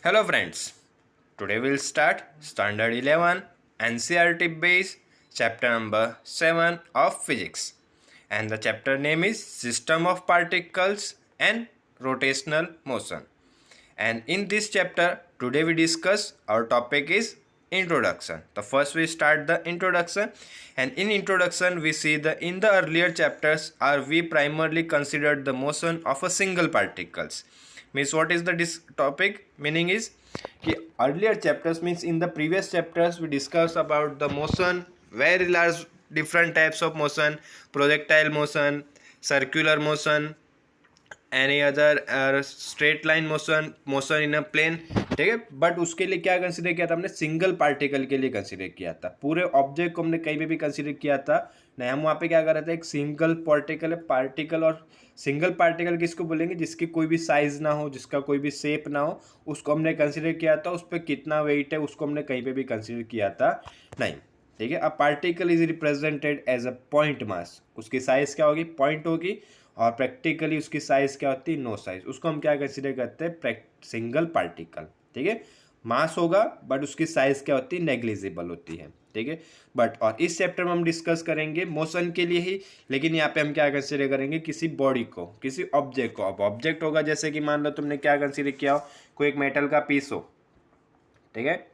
Hello friends, today we'll start Standard 11 NCERT based chapter number 7 of physics, and the chapter name is System of Particles and Rotational Motion. And in this chapter today we discuss our topic is introduction. So first we start the introduction, and in introduction we see the in the earlier chapters are we primarily considered the motion of a single particles. Means what is the topic meaning is कि earlier chapters means in the previous chapters we discussed about the motion, very large different types of motion, projectile motion, circular motion, any other straight line motion, motion in a plane. ठीक है, but उसके लिए क्या consider किया था हमने? Single particle के लिए कंसिडर किया था. पूरे ऑब्जेक्ट को हमने कहीं भी कंसिडर किया था नहीं. हम वहाँ पे क्या कर रहे थे? एक सिंगल पार्टिकल है. पार्टिकल और सिंगल पार्टिकल किसको बोलेंगे? जिसकी कोई भी साइज ना हो, जिसका कोई भी शेप ना हो, उसको हमने कंसिडर किया था. उस पर कितना वेट है उसको हमने कहीं पे भी कंसिडर किया था नहीं. ठीक है, a particle is represented as a point mass. उसकी साइज क्या होगी? पॉइंट होगी. और प्रैक्टिकली उसकी साइज क्या होती है? No size. उसको हम क्या कंसिडर करते हैं? Single particle. ठीक है, मास होगा बट उसकी साइज क्या होती है? नेग्लिजिबल होती है. ठीक है, बट और इस चैप्टर में हम डिस्कस करेंगे मोशन के लिए ही, लेकिन यहाँ पे हम क्या कंसिडर करेंगे? किसी बॉडी को, किसी ऑब्जेक्ट को. अब ऑब्जेक्ट होगा जैसे कि मान लो तुमने क्या कंसिडर किया हो? कोई एक मेटल का पीस हो. ठीक है,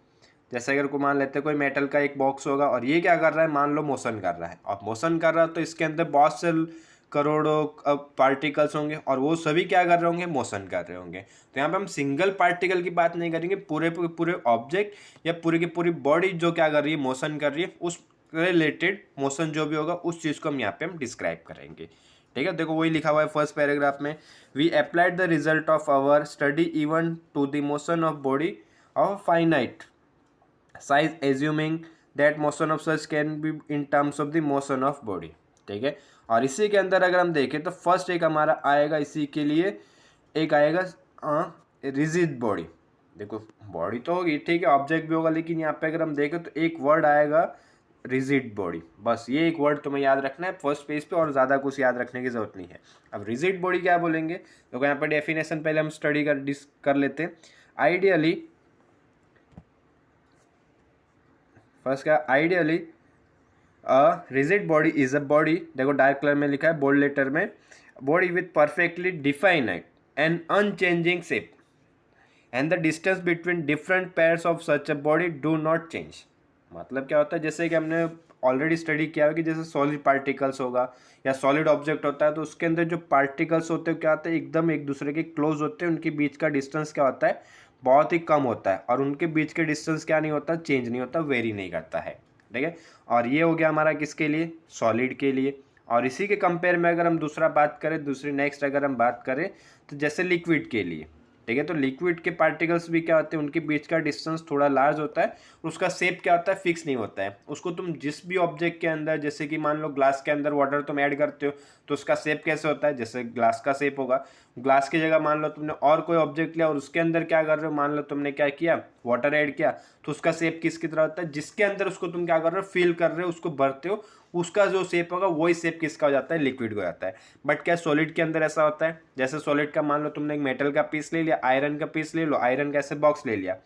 जैसे अगर को मान लेते हैं कोई मेटल का एक बॉक्स होगा और ये क्या कर रहा है? मान लो मोशन कर रहा है. और मोशन कर रहा है तो इसके अंदर बहुत से करोड़ों पार्टिकल्स होंगे और वो सभी क्या कर रहे होंगे? मोशन कर रहे होंगे. तो यहाँ पे हम सिंगल पार्टिकल की बात नहीं करेंगे, पूरे पूरे ऑब्जेक्ट या पूरी की पूरी बॉडी जो क्या कर रही है? मोशन कर रही है. उस रिलेटेड मोशन जो भी होगा उस चीज़ को हम यहाँ पे हम डिस्क्राइब करेंगे. ठीक है, देखो वही लिखा हुआ है फर्स्ट पैराग्राफ में. We applied the result of our study even to the motion of body of finite size assuming that motion of such can be in terms of the motion of body. ठीक है, और इसी के अंदर अगर हम देखें तो फर्स्ट एक हमारा आएगा इसी के लिए, एक आएगा रिजिड बॉडी. देखो बॉडी तो होगी, ठीक है, ऑब्जेक्ट भी होगा, लेकिन यहाँ पे अगर हम देखें तो एक वर्ड आएगा रिजिड बॉडी. बस ये एक वर्ड तुम्हें याद रखना है फर्स्ट पेज पे, और ज़्यादा कुछ याद रखने की जरूरत नहीं है. अब रिजिड बॉडी क्या बोलेंगे? देखो यहाँ पर डेफिनेशन पहले हम स्टडी कर लेते हैं. आइडियली फर्स्ट क्या? Ideally a rigid body is a body, देखो डार्क कलर में लिखा है बोल्ड लेटर में, body with perfectly defined and unchanging shape and the distance between different pairs of such a body do not change. मतलब क्या होता है? जैसे कि हमने ऑलरेडी स्टडी किया है कि जैसे सॉलिड पार्टिकल्स होगा या सॉलिड ऑब्जेक्ट होता है तो उसके अंदर जो पार्टिकल्स होते हैं क्या होता है? एकदम एक दूसरे के क्लोज होते हैं. उनके बीच का डिस्टेंस क्या होता है? बहुत ही कम होता है. और उनके बीच के डिस्टेंस क्या नहीं होता? चेंज नहीं होता, वेरी नहीं करता है. ठीक है, और ये हो गया हमारा किसके लिए? सॉलिड के लिए. और इसी के कंपेयर में अगर हम दूसरा बात करें, दूसरी नेक्स्ट अगर हम बात करें तो जैसे लिक्विड के लिए. ठीक है, तो लिक्विड के पार्टिकल्स भी क्या होते हैं? उनके बीच का डिस्टेंस थोड़ा लार्ज होता है और उसका शेप क्या होता है? फिक्स नहीं होता है. उसको तुम जिस भी ऑब्जेक्ट के अंदर, जैसे कि मान लो ग्लास के अंदर वाटर तुम ऐड करते हो तो उसका शेप कैसे होता है? जैसे ग्लास का शेप होगा. ग्लास की जगह मान लो तुमने और कोई ऑब्जेक्ट लिया और उसके अंदर क्या कर रहे हो? मान लो तुमने क्या किया? वाटर ऐड किया, तो उसका शेप किसकी तरह होता है? जिसके अंदर उसको तुम क्या कर रहे हो? फील कर रहे हो, उसको भरते हो, उसका जो शेप होगा वही शेप किसका हो जाता है? लिक्विड हो जाता है. बट क्या सॉलिड के अंदर ऐसा होता है? जैसे सॉलिड का मान लो तुमने एक मेटल का पीस ले लिया, आयरन का पीस ले लो, आयरन का ऐसे बॉक्स ले लिया,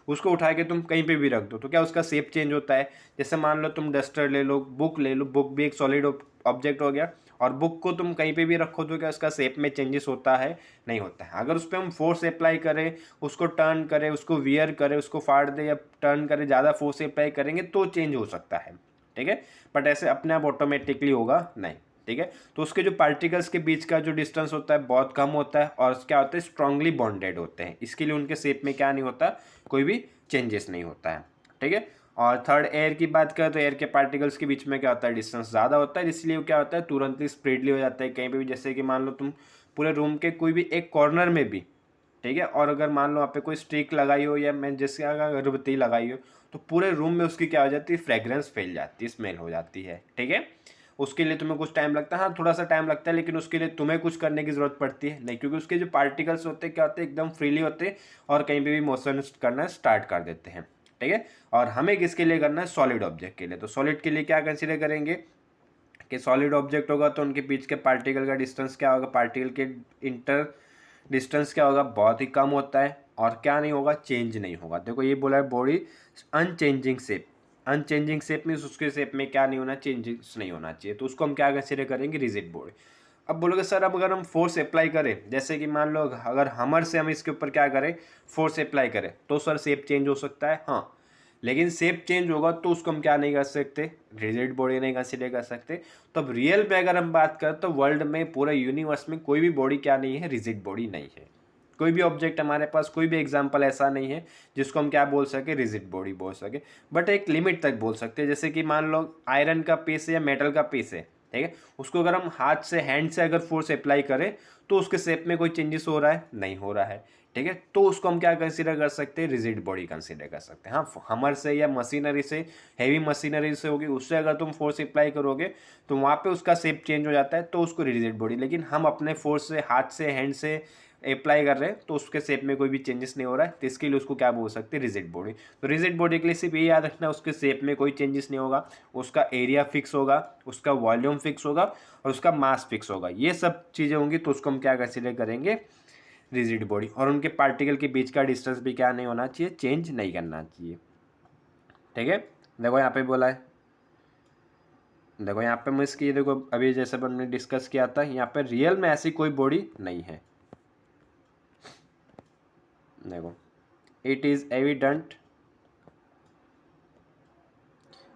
उसको उठा के तुम कहीं पे भी रख दो तो क्या उसका शेप चेंज होता है? जैसे मान लो तुम डस्टर ले लो, बुक ले लो, बुक भी एक सॉलिड ऑब्जेक्ट हो गया, और बुक को तुम कहीं पे भी रखो तो क्या उसका शेप में चेंजेस होता है? नहीं होता है. अगर उस पर हम फोर्स अप्लाई करें, उसको टर्न करें, उसको वियर करें, उसको फाड़ दे या टर्न करें, ज़्यादा फोर्स अप्लाई करेंगे तो चेंज हो सकता है. ठीक है, बट ऐसे अपने आप ऑटोमेटिकली होगा नहीं. ठीक है, तो उसके जो पार्टिकल्स के बीच का जो डिस्टेंस होता है बहुत कम होता है और क्या होता है? स्ट्रांगली बॉन्डेड होते हैं. इसके लिए उनके शेप में क्या नहीं होता? कोई भी चेंजेस नहीं होता है. ठीक है, और थर्ड एयर की बात करें तो एयर के पार्टिकल्स के बीच में क्या होता है? डिस्टेंस ज़्यादा होता है, इसलिए क्या होता है? तुरंत ही स्प्रेडली हो जाता है कहीं पे भी. जैसे कि मान लो तुम पूरे रूम के कोई भी एक कॉर्नर में भी, ठीक है, और अगर मान लो आप पे कोई स्टिक लगाई हो या मैं जैसे अगर अगरबत्ती लगाई हो तो पूरे रूम में उसकी क्या हो जाती है? फ्रेग्रेंस फैल जाती है, स्मेल हो जाती है. ठीक है, उसके लिए तुम्हें कुछ टाइम लगता है. हाँ, थोड़ा सा टाइम लगता है, लेकिन उसके लिए तुम्हें कुछ करने की ज़रूरत पड़ती है नहीं, क्योंकि उसके जो पार्टिकल्स होते हैं क्या होते हैं? एकदम फ्रीली होते हैं और कहीं पे भी मोशन करना स्टार्ट कर देते हैं. ठीक है, और हमें किसके लिए करना है? सॉलिड ऑब्जेक्ट के लिए. तो सॉलिड के लिए क्या कंसिडर करेंगे कि सॉलिड ऑब्जेक्ट होगा तो उनके बीच के पार्टिकल का डिस्टेंस क्या होगा? पार्टिकल के इंटर डिस्टेंस क्या होगा? बहुत ही कम होता है. और क्या नहीं होगा, चेंज नहीं होगा। देखो ये बोला है body unchanging shape, unchanging shape means उसके शेप में क्या नहीं होना, चेंजेस नहीं होना चाहिए, तो उसको हम क्या कंसिडर करेंगे, रिजिड बॉडी। अब बोलोगे सर अब अगर हम फोर्स अप्लाई करें, जैसे कि मान लो अगर हमर से हम इसके ऊपर क्या करें, फोर्स अप्लाई करें, तो सर शेप चेंज हो सकता है, हाँ, लेकिन शेप चेंज होगा तो उसको हम क्या नहीं कर सकते, रिजिड बॉडी नहीं कंसिडर कर सकते। तो अब रियल में अगर हम बात करें तो वर्ल्ड में, पूरा यूनिवर्स में कोई भी बॉडी क्या नहीं है, रिजिड बॉडी नहीं है। कोई भी ऑब्जेक्ट हमारे पास, कोई भी एग्जांपल ऐसा नहीं है जिसको हम क्या बोल सके, रिजिड बॉडी बोल सके, बट एक लिमिट तक बोल सकते हैं। जैसे कि मान लो आयरन का पीस है या मेटल का पीस है, ठीक है, उसको अगर हम हाथ से, हैंड से अगर फोर्स अप्लाई करें तो उसके शेप में कोई चेंजेस हो रहा है, नहीं हो रहा है, ठीक है, तो उसको हम क्या कंसीडर कर सकते हैं, रिजिड बॉडी कंसीडर कर सकते हैं। हाँ, हमर से या मशीनरी से, हैवी मशीनरी से होगी, उससे अगर तुम फोर्स अप्लाई करोगे तो वहाँ पे उसका शेप चेंज हो जाता है, तो उसको रिजिड बॉडी। लेकिन हम अपने फोर्स से, हाथ से, हैंड से अप्लाई कर रहे हैं तो उसके शेप में कोई भी चेंजेस नहीं हो रहा है, तो इसके लिए उसको क्या बोल सकते हैं, रिजिड बॉडी। तो रिजिड बॉडी के लिए सिर्फ ये याद रखना, उसके शेप में कोई चेंजेस नहीं होगा, उसका एरिया फिक्स होगा, उसका वॉल्यूम फिक्स होगा और उसका मास फिक्स होगा, ये सब चीज़ें होंगी, तो उसको हम क्या कंसिडर करेंगे, रिजिड बॉडी। और उनके पार्टिकल के बीच का डिस्टेंस भी क्या नहीं होना चाहिए, चेंज नहीं करना चाहिए, ठीक है। देखो यहाँ पे बोला है, देखो यहाँ पे मैं इसकी, देखो अभी जैसे हमने डिस्कस किया था, यहाँ पे रियल में ऐसी कोई बॉडी नहीं है। देखो इट इज एविडेंट,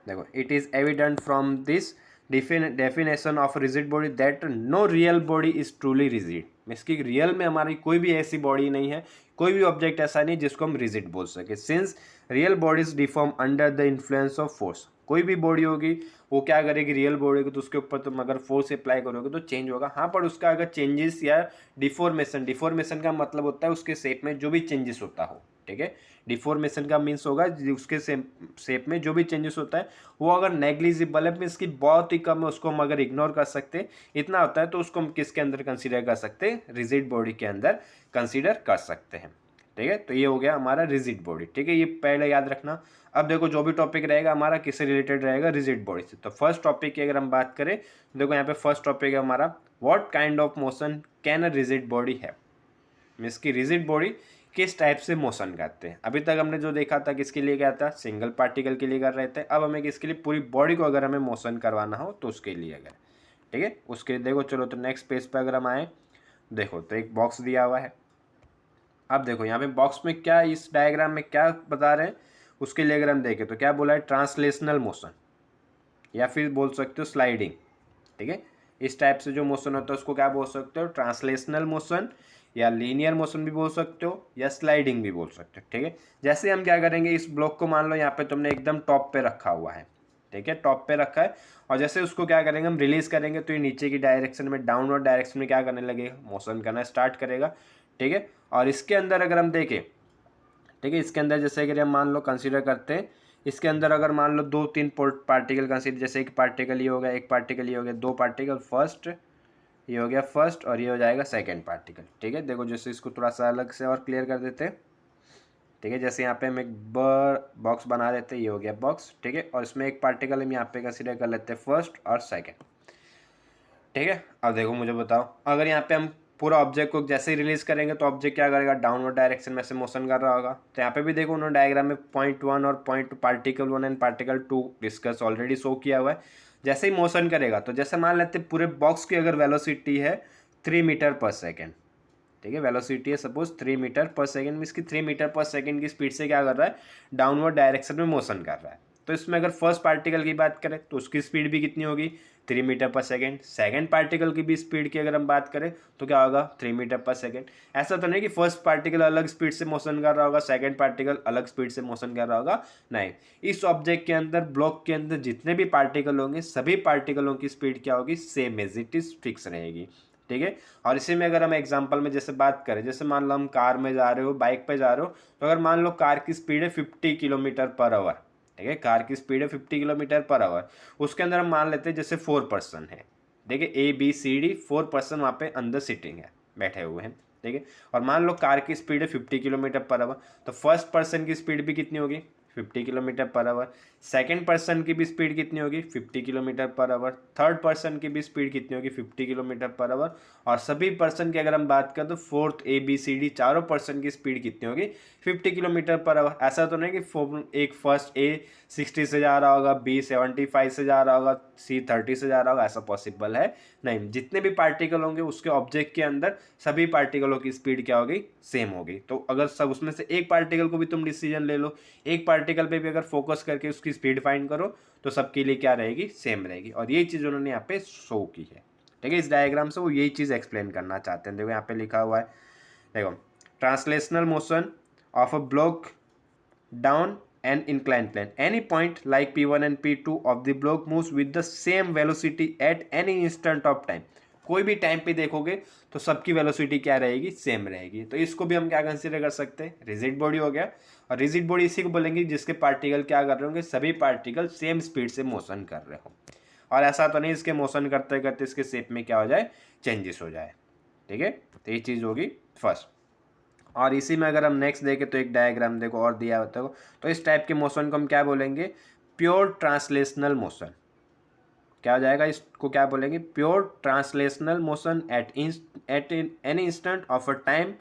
देखो it is evident from this definition of rigid body that no real body is truly rigid. Means कि रियल में हमारी कोई भी ऐसी बॉडी नहीं है, कोई भी ऑब्जेक्ट ऐसा नहीं जिसको हम रिजिड बोल सके, since real bodies deform under the influence of force. कोई भी बॉडी होगी वो क्या करेगी, रियल बॉडी को, तो उसके ऊपर तुम अगर फोर्स अप्लाई करोगे तो चेंज होगा। हाँ, पर उसका अगर चेंजेस या डिफॉर्मेशन, डिफॉर्मेशन का मतलब होता है उसके शेप में जो भी चेंजेस होता हो, ठीक है। डिफॉर्मेशन का मीन्स होगा उसके शेप में जो भी चेंजेस होता है वो अगर नेग्लिजिबल है, मीन्स की बहुत ही कम है, उसको हम अगर इग्नोर कर सकते हैं, इतना होता है, तो उसको हम किसके अंदर कंसीडर कर सकते हैं, रिजिड बॉडी के अंदर कंसीडर कर सकते हैं, ठीक है। तो ये हो गया हमारा रिजिड बॉडी, ठीक है, ये पहले याद रखना। अब देखो जो भी टॉपिक रहेगा हमारा किससे रिलेटेड रहेगा, रिजिड बॉडी से। तो फर्स्ट टॉपिक की अगर हम बात करें, देखो यहाँ पे फर्स्ट टॉपिक है हमारा, what kind of motion can a rigid body है। मीन्स की रिजिड बॉडी किस टाइप से मोशन करते हैं। अभी तक हमने जो देखा था किसके लिए क्या था, सिंगल पार्टिकल के लिए कर रहे थे, अब हमें किसके लिए, पूरी बॉडी को अगर हमें मोशन करवाना हो तो उसके लिए अगर, ठीक है, उसके देखो। चलो तो नेक्स्ट पेज पे अगर हम आए, देखो तो एक बॉक्स दिया हुआ है। अब देखो यहाँ पे बॉक्स में क्या, इस डायग्राम में क्या बता रहे हैं, उसके लिए अगर हम देखें तो क्या बोला है, ट्रांसलेशनल मोशन, या फिर बोल सकते हो स्लाइडिंग, ठीक है। इस टाइप से जो मोशन होता है उसको क्या बोल सकते हो, ट्रांसलेशनल मोशन, या लीनियर मोशन भी बोल सकते हो, या स्लाइडिंग भी बोल सकते हो, ठीक है। जैसे हम क्या करेंगे, इस ब्लॉक को मान लो यहाँ पे तुमने एकदम टॉप पे रखा हुआ है, ठीक है, टॉप पे रखा है, और जैसे उसको क्या करेंगे हम, रिलीज करेंगे, तो ये नीचे की डायरेक्शन में, डाउनवर्ड डायरेक्शन में क्या करने लगेगा, मोशन करना स्टार्ट करेगा, ठीक है। और इसके अंदर अगर हम देखें, ठीक है, इसके अंदर जैसे अगर हम मान लो कंसीडर करते हैं, इसके अंदर अगर मान लो 2-3 पार्टिकल कंसीडर, जैसे एक पार्टिकल ये हो गया, एक पार्टिकल ये हो गया, 2 पार्टिकल, फर्स्ट ये हो गया फर्स्ट, और ये हो जाएगा सेकंड पार्टिकल, ठीक है। देखो जैसे इसको थोड़ा सा अलग से और क्लियर कर देते हैं, ठीक है, जैसे यहाँ पे हम एक बॉक्स बना देते हैं, ये हो गया बॉक्स, ठीक है, और इसमें एक पार्टिकल हम यहाँ पे कंसीडर कर लेते हैं फर्स्ट और सेकंड, ठीक है। अब देखो मुझे बताओ, अगर यहाँ पे हम पूरा ऑब्जेक्ट को जैसे ही रिलीज करेंगे तो ऑब्जेक्ट क्या करेगा, डाउनवर्ड डायरेक्शन में से मोशन कर रहा होगा। तो यहाँ पे भी देखो उन्होंने डायग्राम में पॉइंट 1 और point particle 1 and particle 2 discuss already show किया हुआ है। जैसे ही मोशन करेगा, तो जैसे मान लेते पूरे बॉक्स की अगर वेलोसिटी है 3 मीटर पर सेकेंड, ठीक है, वेलोसिटी है सपोज 3 मीटर पर सेकेंड, मीन्स की 3 मीटर पर सेकेंड की स्पीड से क्या कर रहा है, डाउनवर्ड डायरेक्शन में मोशन कर रहा है। तो इसमें अगर फर्स्ट पार्टिकल की बात करें तो उसकी स्पीड भी कितनी होगी, 3 मीटर पर सेकेंड। सेकेंड पार्टिकल की भी स्पीड की अगर हम बात करें तो क्या होगा, 3 मीटर पर सेकेंड। ऐसा तो नहीं कि फर्स्ट पार्टिकल अलग स्पीड से मोशन कर रहा होगा, सेकेंड पार्टिकल अलग स्पीड से मोशन कर रहा होगा, नहीं। इस ऑब्जेक्ट के अंदर, ब्लॉक के अंदर जितने भी पार्टिकल होंगे, सभी पार्टिकलों की स्पीड क्या होगी, same as it is fix रहेगी, ठीक है। और इसी में अगर हम एग्जांपल में जैसे बात करें, जैसे मान लो हम कार में जा रहे हो, बाइक पे जा रहे हो, तो अगर मान लो कार की स्पीड है 50 किलोमीटर पर आवर, ठीक है, कार की स्पीड है 50 किलोमीटर पर आवर, उसके अंदर हम मान लेते हैं जैसे 4 पर्सन है, देखिए ABCD 4 पर्सन वहाँ पे अंदर सिटिंग है, बैठे हुए हैं, ठीक है। और मान लो कार की स्पीड है 50 किलोमीटर पर आवर, तो फर्स्ट पर्सन की स्पीड भी कितनी होगी, 50 kilometre per hour. Second person की भी स्पीड कितनी होगी 50 kilometre per hour. Third person की भी स्पीड कितनी होगी 50 किलोमीटर पर आवर। और सभी पर्सन की अगर हम बात करें तो फोर्थ ABCD चारों पर्सन की स्पीड कितनी होगी 50 किलोमीटर पर आवर। ऐसा तो नहीं कि एक फर्स्ट A 60 से जा रहा होगा, B 75 से जा रहा होगा, C 30 से जा रहा होगा, ऐसा पॉसिबल है नहीं। जितने भी पार्टिकल होंगे उसके ऑब्जेक्ट के अंदर सभी पार्टिकलों की स्पीड क्या होगी सेम होगी। तो अगर सब उसमें से एक पार्टिकल को भी तुम डिसीजन ले लो, एक पार्टिकल पे भी अगर फोकस करके उसकी स्पीड फाइंड करो तो सबके लिए क्या रहेगी सेम रहेगी। और ये चीज़ उन्होंने यहाँ पे शो की है। ठीक है, इस डायग्राम से वो यही चीज़ एक्सप्लेन करना चाहते हैं। देखो यहाँ पे लिखा हुआ है, देखो translational motion of a block down an inclined plane. Any point like P1 and P2 of the block moves with the same velocity at any instant of time. कोई भी टाइम पे देखोगे तो सबकी वेलोसिटी क्या रहेगी सेम रहेगी। तो इसको भी हम क्या कंसीडर कर सकते हैं, रिजिड बॉडी हो गया। और रिजिड बॉडी इसी को बोलेंगे जिसके पार्टिकल क्या कर रहे होंगे, सभी पार्टिकल सेम स्पीड से मोशन कर रहे हो। और ऐसा तो नहीं इसके मोशन करते करते इसके शेप में क्या हो जाए चेंजेस हो जाए। ठीक है, तो ये चीज़ होगी फर्स्ट। और इसी में अगर हम नेक्स्ट देखें तो एक डायग्राम देखो और दिया होता है, तो इस टाइप के मोशन को हम क्या बोलेंगे प्योर ट्रांसलेशनल मोशन। क्या हो जाएगा, इसको क्या बोलेंगे pure translational motion at any instant of a time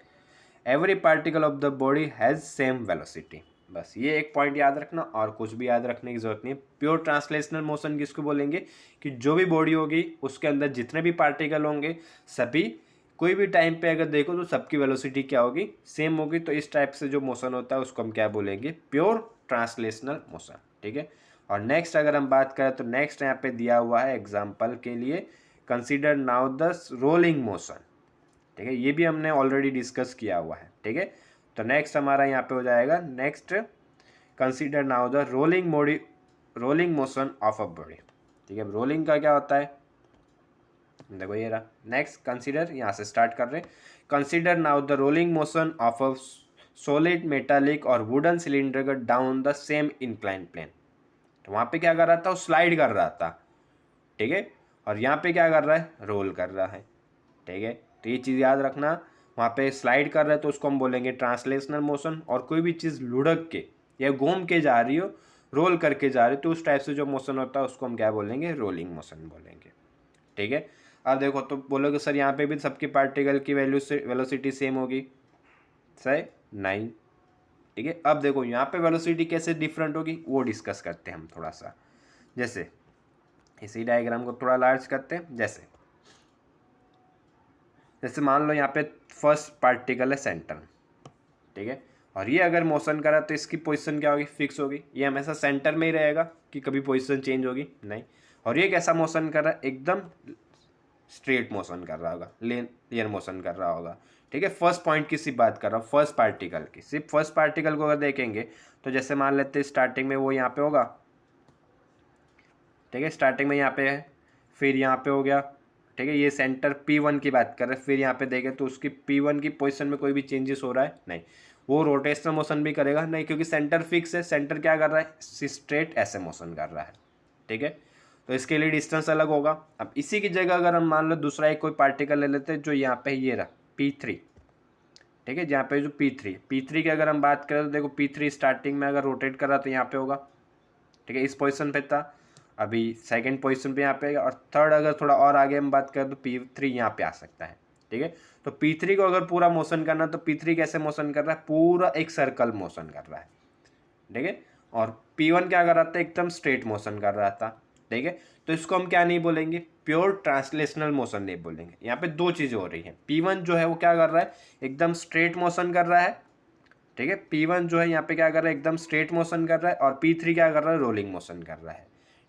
every particle of the body has same velocity. बस ये एक पॉइंट याद रखना और कुछ भी याद रखने की जरूरत नहीं है। प्योर ट्रांसलेशनल मोशन किसको बोलेंगे कि जो भी बॉडी होगी उसके अंदर जितने भी पार्टिकल होंगे सभी कोई भी टाइम पे अगर देखो तो सबकी वेलोसिटी क्या होगी सेम होगी। तो इस टाइप से जो मोशन होता है उसको हम क्या बोलेंगे प्योर ट्रांसलेशनल मोशन। ठीक है, और नेक्स्ट अगर हम बात करें तो नेक्स्ट यहाँ पे दिया हुआ है एग्जांपल के लिए, consider now the rolling motion. ठीक है, ये भी हमने ऑलरेडी डिस्कस किया हुआ है। ठीक है, तो नेक्स्ट हमारा यहाँ पे हो जाएगा next consider now the rolling motion of a body. ठीक है, रोलिंग का क्या होता है देखो ये रहा। नेक्स्ट कंसीडर, यहाँ से स्टार्ट कर रहे हैं, consider now the rolling motion of a solid metallic और wooden cylinder down the same incline plane. तो वहाँ पे क्या कर रहा था वो स्लाइड कर रहा था। ठीक है, और यहाँ पे क्या कर रहा है रोल कर रहा है। ठीक है, तो ये चीज़ याद रखना, वहाँ पे स्लाइड कर रहा है तो उसको हम बोलेंगे ट्रांसलेशनल मोशन। और कोई भी चीज़ लुढ़क के या घूम के जा रही हो, रोल करके जा रही हो, तो उस टाइप से जो मोशन होता है उसको हम क्या बोलेंगे रोलिंग मोशन बोलेंगे। ठीक है, अब देखो तो बोलोगे सर यहाँ पे भी सबकी पार्टिकल की वेलोसिटी सेम होगी, सही नहीं। ठीक है, अब देखो यहाँ पे वेलोसिटी कैसे डिफरेंट होगी वो डिस्कस करते हैं हम थोड़ा सा। जैसे इसी डायग्राम को थोड़ा लार्ज करते हैं। जैसे मान लो यहाँ पे फर्स्ट पार्टिकल है सेंटर। ठीक है, और ये अगर मोशन करा तो इसकी पोजीशन क्या होगी फिक्स होगी, ये हमेशा सेंटर में ही रहेगा कि कभी पोजीशन चेंज होगी नहीं। और ये कैसा मोशन कर रहा है एकदम स्ट्रेट मोशन कर रहा होगा, लिनियर मोशन कर रहा होगा। ठीक है, फर्स्ट पॉइंट की सिर्फ बात कर रहा हूँ, फर्स्ट पार्टिकल की। सिर्फ फर्स्ट पार्टिकल को अगर देखेंगे तो जैसे मान लेते हैं स्टार्टिंग में वो यहाँ पे होगा। ठीक है, स्टार्टिंग में यहाँ पे है, फिर यहाँ पे हो गया। ठीक है, ये सेंटर P1 की बात कर रहे हैं, फिर यहाँ पे देखें तो उसकी P1 की पोजीशन में कोई भी चेंजेस हो रहा है नहीं। वो रोटेशनल मोशन भी करेगा नहीं क्योंकि सेंटर फिक्स है। सेंटर क्या कर रहा है स्ट्रेट ऐसे मोशन कर रहा है। ठीक है, तो इसके लिए डिस्टेंस अलग होगा। अब इसी की जगह अगर हम मान लो दूसरा एक कोई पार्टिकल ले लेते हैं जो यहाँ पे ये रहा P3। ठीक है, जहाँ पे जो P3 की अगर हम बात करें तो देखो P3 स्टार्टिंग में अगर रोटेट कर रहा तो यहाँ पे होगा। ठीक है, इस पोजीशन पे था, अभी सेकंड पोजीशन पे यहाँ पे आएगा। और थर्ड अगर थोड़ा और आगे हम बात करें तो P3 यहाँ पे आ सकता है। ठीक है, तो P3 को अगर पूरा मोशन करना तो P3 कैसे मोशन कर रहा है पूरा एक सर्कल मोशन कर रहा है। ठीक है, और P1 क्या कर रहा था एकदम स्ट्रेट मोशन कर रहा था। ठीक है, तो इसको हम क्या नहीं बोलेंगे प्योर ट्रांसलेशनल मोशन नहीं बोलेंगे। यहाँ पे दो चीज़ें हो रही हैं, P1 जो है वो क्या कर रहा है एकदम स्ट्रेट मोशन कर रहा है। ठीक है, P1 जो है यहाँ पे क्या कर रहा है एकदम स्ट्रेट मोशन कर रहा है, और P3 क्या कर रहा है रोलिंग मोशन कर रहा है।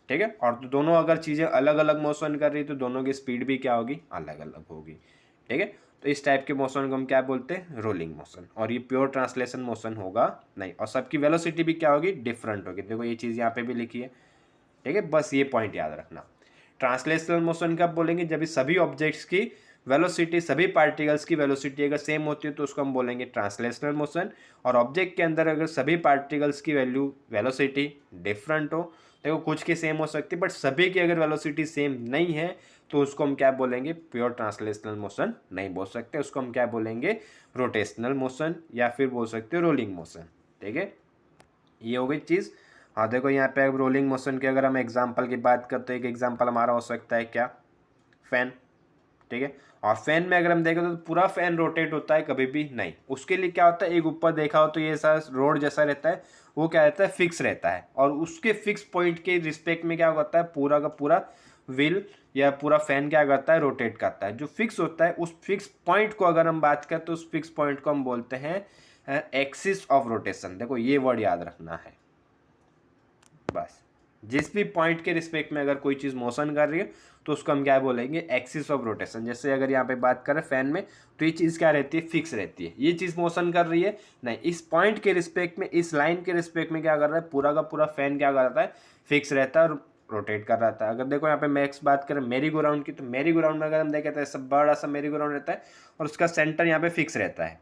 ठीक है, और तो दोनों अगर चीज़ें अलग अलग मोशन कर रही तो दोनों की स्पीड भी क्या होगी अलग अलग होगी। ठीक है, तो इस टाइप के मोशन को हम क्या बोलते हैं रोलिंग मोशन। और ये प्योर ट्रांसलेशन मोशन होगा नहीं, और सबकी वेलोसिटी भी क्या होगी डिफरेंट होगी। देखो ये चीज़ यहाँ पे भी लिखी है। ठीक है, बस ये पॉइंट याद रखना। ट्रांसलेशनल मोशन कब बोलेंगे जब सभी ऑब्जेक्ट्स की वेलोसिटी, सभी पार्टिकल्स की वेलोसिटी अगर सेम होती है तो उसको हम बोलेंगे ट्रांसलेशनल मोशन। और ऑब्जेक्ट के अंदर अगर सभी पार्टिकल्स की वेलोसिटी डिफरेंट हो, देखो कुछ की सेम हो सकती है बट सभी की अगर वेलोसिटी सेम नहीं है तो उसको हम क्या बोलेंगे प्योर ट्रांसलेशनल मोशन नहीं बोल सकते, उसको हम क्या बोलेंगे रोटेशनल मोशन या फिर बोल सकते हो रोलिंग मोशन। ठीक है, ये हो गई चीज़। हाँ देखो यहाँ पे रोलिंग मोशन की अगर हम एग्जांपल की बात करते हैं, एक एग्जांपल हमारा हो सकता है क्या, फैन। ठीक है, और फैन में अगर हम देखें तो पूरा फैन रोटेट होता है कभी भी नहीं। उसके लिए क्या होता है, एक ऊपर देखा हो तो ये ऐसा रोड जैसा रहता है, वो क्या रहता है, फिक्स रहता है। और उसके फिक्स पॉइंट के रिस्पेक्ट में क्या होता है, पूरा का पूरा व्हील या पूरा फैन क्या करता है, रोटेट करता है। जो फिक्स होता है उस फिक्स पॉइंट को अगर हम बात करें तो उस फिक्स पॉइंट को हम बोलते हैं एक्सिस ऑफ रोटेशन। देखो ये वर्ड याद रखना है बस। जिस भी पॉइंट के रिस्पेक्ट में अगर कोई चीज़ मोशन कर रही है तो उसको हम क्या बोलेंगे, एक्सिस ऑफ रोटेशन। जैसे अगर यहाँ पे बात करें फैन में तो ये चीज़ क्या रहती है, फिक्स रहती है। ये चीज़ मोशन कर रही है नहीं, इस पॉइंट के रिस्पेक्ट में, इस लाइन के रिस्पेक्ट में क्या कर रहा है, पूरा का पूरा फैन क्या करता है, फिक्स रहता है और रोटेट कर रहा था। अगर देखो यहाँ पे मैक्स बात करें मेरी गो राउंड की, तो मेरी गो राउंड में अगर हम देखें तो ऐसा बड़ा सा मेरी गो राउंड रहता है और उसका सेंटर यहाँ पे फिक्स रहता है।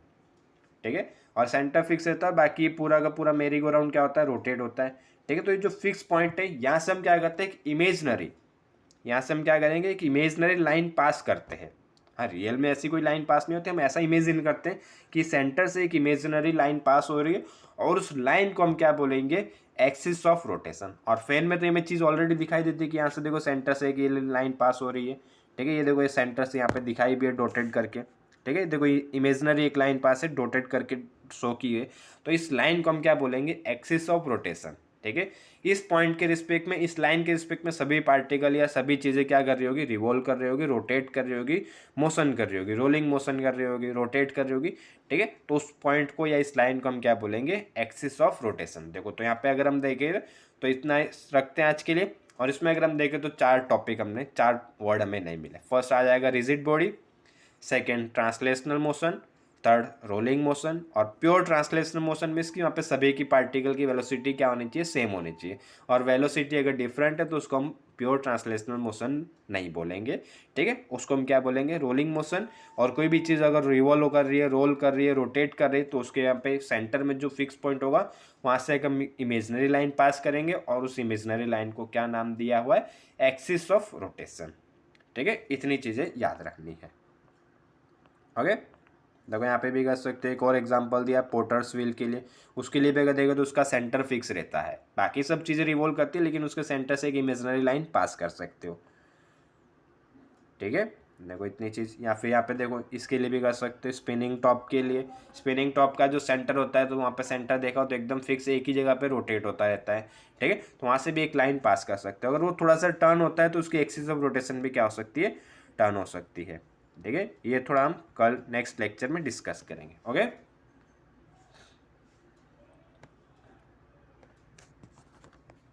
ठीक है, और सेंटर फिक्स रहता है, बाकी पूरा का पूरा मेरी गो राउंड क्या होता है, रोटेट होता है। ठीक है, तो ये जो फिक्स पॉइंट है यहाँ से हम क्या करते हैं, एक इमेजनरी, यहाँ से हम क्या करेंगे, एक इमेजनरी लाइन पास करते हैं। हाँ रियल में ऐसी कोई लाइन पास नहीं होती, हम ऐसा इमेजिन करते हैं कि सेंटर से एक इमेजनरी लाइन पास हो रही है और उस लाइन को हम क्या बोलेंगे, एक्सिस ऑफ रोटेशन। और फैन में तो ये चीज़ ऑलरेडी दिखाई देती है कि यहाँ से देखो सेंटर से एक ये लाइन पास हो रही है। ठीक है, ये देखो ये सेंटर से यहाँ पे दिखाई भी है डॉटेड करके। ठीक है, देखो ये इमेजनरी एक लाइन पास है डॉटेड करके शो की है, तो इस लाइन को हम क्या बोलेंगे, एक्सिस ऑफ रोटेशन। ठीक है, इस पॉइंट के रिस्पेक्ट में, इस लाइन के रिस्पेक्ट में सभी पार्टिकल या सभी चीज़ें क्या कर रही होगी, रिवॉल्व कर रही होगी, रोटेट कर रही होगी, मोशन कर रही होगी, रोलिंग मोशन कर रही होगी, रोटेट कर रही होगी। ठीक है, तो उस पॉइंट को या इस लाइन को हम क्या बोलेंगे, एक्सिस ऑफ रोटेशन। देखो तो यहाँ पे अगर हम देखें तो इतना रखते हैं आज के लिए। और इसमें अगर हम देखें तो 4 टॉपिक हमने, 4 वर्ड हमें नहीं मिले। फर्स्ट आ जाएगा rigid body, second translational motion, third rolling motion. और प्योर ट्रांसलेशनल मोशन मीन्स कि वहाँ पे सभी की पार्टिकल की वेलोसिटी क्या होनी चाहिए, सेम होनी चाहिए। और वेलोसिटी अगर डिफरेंट है तो उसको हम प्योर ट्रांसलेशनल मोशन नहीं बोलेंगे। ठीक है, उसको हम क्या बोलेंगे, रोलिंग मोशन। और कोई भी चीज़ अगर रिवॉल्व कर रही है, रोल कर रही है, रोटेट कर रही है, तो उसके यहाँ पे सेंटर में जो फिक्स पॉइंट होगा वहाँ से एक हम इमेजनरी लाइन पास करेंगे और उस इमेजनरी लाइन को क्या नाम दिया हुआ है, एक्सिस ऑफ रोटेशन। ठीक है, इतनी चीज़ें याद रखनी है। ओके, देखो यहाँ पे भी कर सकते हैं। एक और एग्जांपल दिया पोर्टर्स व्हील के लिए, उसके लिए भी अगर देखो तो उसका सेंटर फिक्स रहता है, बाकी सब चीज़ें रिवॉल्व करती है लेकिन उसके सेंटर से एक इमेजनरी लाइन पास कर सकते हो। ठीक है, देखो इतनी चीज़। या फिर यहाँ पे देखो इसके लिए भी कर सकते हो, स्पिनिंग टॉप के लिए। स्पिनिंग टॉप का जो सेंटर होता है तो वहाँ पे सेंटर देखा हो तो एकदम फिक्स एक ही जगह पे रोटेट होता रहता है। ठीक है, तो वहाँ से भी एक लाइन पास कर सकते हो। अगर वो थोड़ा सा टर्न होता है तो उसकी एक्सिस ऑफ रोटेशन भी क्या हो सकती है, टर्न हो सकती है। ठीक है, ये थोड़ा हम कल नेक्स्ट लेक्चर में डिस्कस करेंगे। ओके।